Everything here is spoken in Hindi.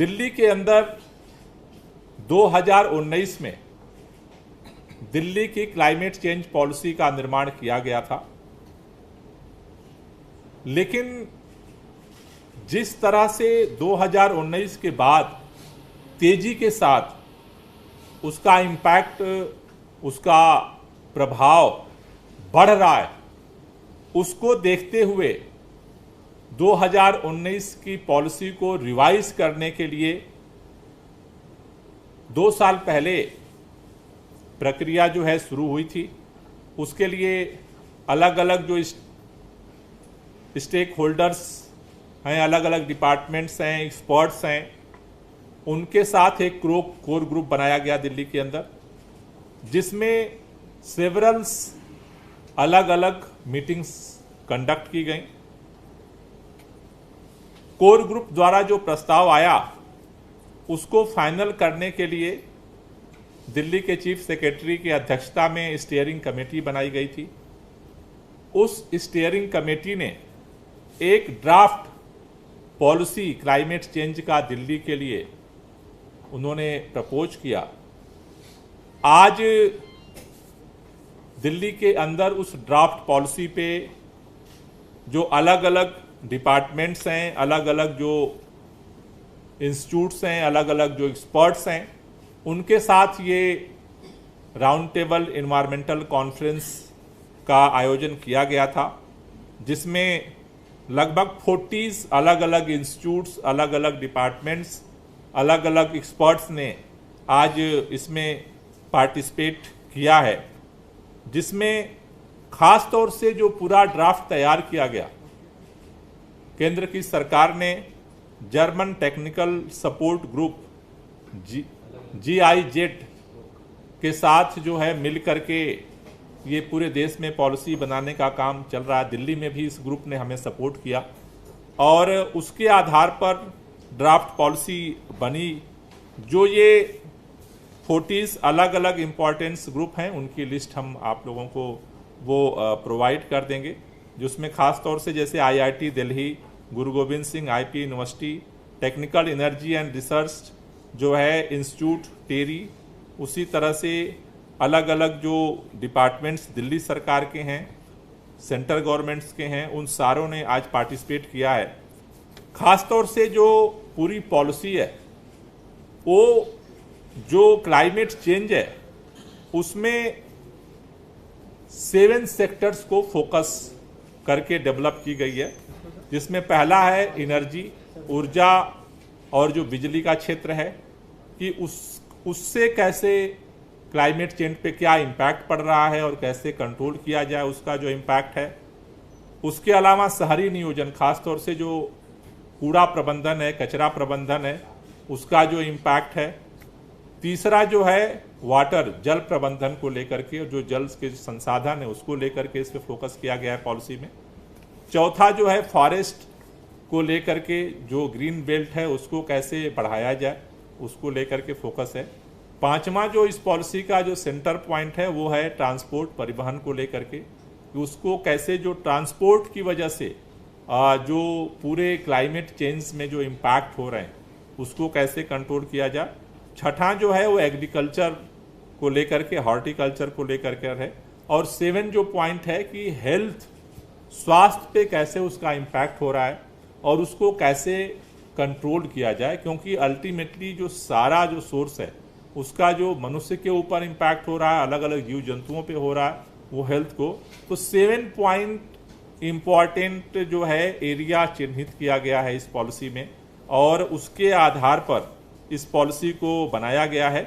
दिल्ली के अंदर 2019 में दिल्ली की क्लाइमेट चेंज पॉलिसी का निर्माण किया गया था, लेकिन जिस तरह से 2019 के बाद तेजी के साथ उसका इम्पैक्ट, उसका प्रभाव बढ़ रहा है, उसको देखते हुए 2019 की पॉलिसी को रिवाइज करने के लिए 2 साल पहले प्रक्रिया जो है शुरू हुई थी। उसके लिए अलग अलग जो स्टेक होल्डर्स हैं, अलग अलग डिपार्टमेंट्स हैं, एक्सपर्ट्स हैं, उनके साथ एक कोर ग्रुप बनाया गया दिल्ली के अंदर, जिसमें सेवरल्स अलग अलग मीटिंग्स कंडक्ट की गई। कोर ग्रुप द्वारा जो प्रस्ताव आया उसको फाइनल करने के लिए दिल्ली के चीफ सेक्रेटरी की अध्यक्षता में स्टीयरिंग कमेटी बनाई गई थी। उस स्टीयरिंग कमेटी ने एक ड्राफ्ट पॉलिसी क्लाइमेट चेंज का दिल्ली के लिए उन्होंने प्रपोज किया। आज दिल्ली के अंदर उस ड्राफ्ट पॉलिसी पे जो अलग अलग डिपार्टमेंट्स हैं, अलग अलग जो इंस्टीट्यूट्स हैं, अलग अलग जो एक्सपर्ट्स हैं, उनके साथ ये राउंड टेबल एनवायरमेंटल कॉन्फ्रेंस का आयोजन किया गया था, जिसमें लगभग 40 अलग अलग इंस्टीट्यूट्स, अलग अलग डिपार्टमेंट्स, अलग अलग एक्सपर्ट्स ने आज इसमें पार्टिसिपेट किया है, जिसमें खास तौर से जो पूरा ड्राफ्ट तैयार किया गया, केंद्र की सरकार ने German technical support group GIZ के साथ जो है मिल करके ये पूरे देश में पॉलिसी बनाने का काम चल रहा है। दिल्ली में भी इस ग्रुप ने हमें सपोर्ट किया और उसके आधार पर ड्राफ्ट पॉलिसी बनी। जो ये 40 अलग अलग इम्पोर्टेंस ग्रुप हैं, उनकी लिस्ट हम आप लोगों को वो प्रोवाइड कर देंगे, जिसमें खास तौर से जैसे IIT Delhi, Guru Govind Singh IP university, technical energy and research जो है इंस्टीट्यूट टेरी, उसी तरह से अलग अलग जो डिपार्टमेंट्स दिल्ली सरकार के हैं, सेंट्रल गवर्नमेंट्स के हैं, उन सारों ने आज पार्टिसिपेट किया है। खास तौर से जो पूरी पॉलिसी है, वो जो क्लाइमेट चेंज है उसमें 7 सेक्टर्स को फोकस करके डेवलप की गई है, जिसमें पहला है एनर्जी, ऊर्जा और जो बिजली का क्षेत्र है कि उससे कैसे क्लाइमेट चेंज पे क्या इम्पैक्ट पड़ रहा है और कैसे कंट्रोल किया जाए उसका जो इम्पैक्ट है। उसके अलावा शहरी नियोजन, खास तौर से जो कूड़ा प्रबंधन है, कचरा प्रबंधन है, उसका जो इम्पैक्ट है। तीसरा जो है वाटर, जल प्रबंधन को लेकर के, जो जल के संसाधन है उसको लेकर के इस पर फोकस किया गया है पॉलिसी में। चौथा जो है फॉरेस्ट को लेकर के, जो ग्रीन बेल्ट है उसको कैसे बढ़ाया जाए उसको लेकर के फोकस है। पांचवा जो इस पॉलिसी का जो सेंटर पॉइंट है वो है ट्रांसपोर्ट, परिवहन को लेकर के, उसको कैसे जो ट्रांसपोर्ट की वजह से जो पूरे क्लाइमेट चेंज में जो इम्पैक्ट हो रहे हैं उसको कैसे कंट्रोल किया जाए। छठा जो है वो एग्रीकल्चर को लेकर के, हॉर्टिकल्चर को लेकर के है। और 7 जो पॉइंट है कि हेल्थ, स्वास्थ्य पे कैसे उसका इम्पैक्ट हो रहा है और उसको कैसे कंट्रोल किया जाए, क्योंकि अल्टीमेटली जो सारा जो सोर्स है उसका जो मनुष्य के ऊपर इम्पैक्ट हो रहा है, अलग अलग जीव जंतुओं पे हो रहा है वो हेल्थ को। तो 7 पॉइंट इम्पॉर्टेंट जो है एरिया चिन्हित किया गया है इस पॉलिसी में और उसके आधार पर इस पॉलिसी को बनाया गया है।